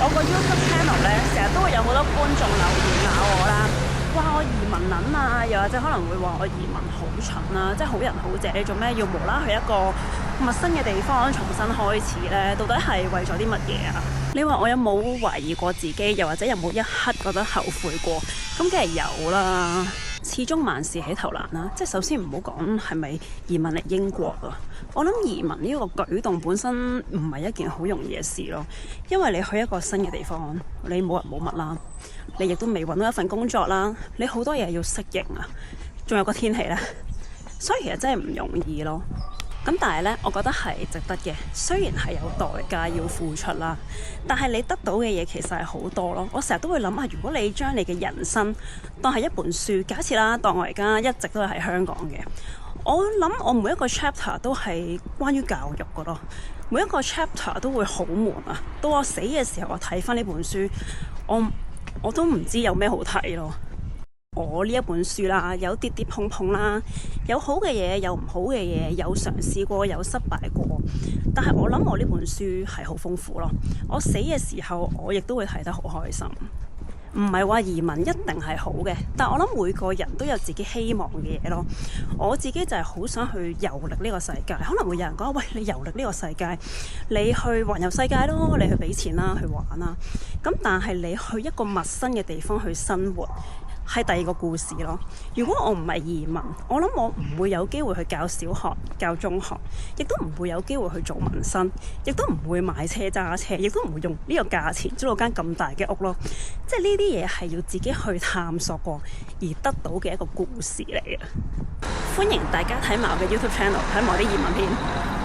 我個 YouTube channel 咧，成日都會有好多觀眾留言鬧我啦，話我移民撚啊，又或者可能會話我移民好蠢啊，即係好人好姐，你做咩要無啦去一個陌生嘅地方重新開始咧？到底係為咗啲乜嘢啊？你話我有冇懷疑過自己，又或者有冇一刻覺得後悔過？咁梗係有啦。始終萬事起頭難啦，即係首先唔好講係咪移民嚟英國啊。我諗移民呢個舉動本身唔係一件好容易嘅事咯，因為你去一個新嘅地方，你冇人冇物啦，你亦都未揾到一份工作啦，你好多嘢要適應啊，仲有個天氣呢，所以其實真係唔容易咯。咁但係呢，我覺得係值得嘅，雖然係有代價要付出啦，但係你得到嘅嘢其實係好多咯。我成日都會諗下，如果你將你嘅人生當係一本書，假設啦，當我而家一直都係喺香港嘅，我諗我每一個 chapter 都係關於教育嘅咯，每一個 chapter 都會好悶啊。到我死嘅時候，我睇翻呢本書，我都唔知有咩好睇咯。我呢一本書啦，有跌跌碰碰啦，有好嘅嘢，有唔好嘅嘢，有嘗試過，有失敗過。但係我諗我呢本書係好豐富咯。我死嘅時候，我亦都會睇得好開心。唔係話移民一定係好嘅，但我諗每個人都有自己希望嘅嘢咯。我自己就係好想去遊歷呢個世界。可能會有人講：喂，你遊歷呢個世界，你去環遊世界咯，你去俾錢啦，去玩啦。咁但係你去一個陌生嘅地方去生活，係第二個故事咯。如果我唔係移民，我諗我唔會有機會去教小學、教中學，亦都唔會有機會去做民生，亦都唔會買車揸車，亦都唔會用呢個價錢租到間咁大嘅屋咯。即係呢啲嘢係要自己去探索過而得到嘅一個故事嚟嘅。歡迎大家睇埋我嘅 YouTube channel，睇埋我啲移民片。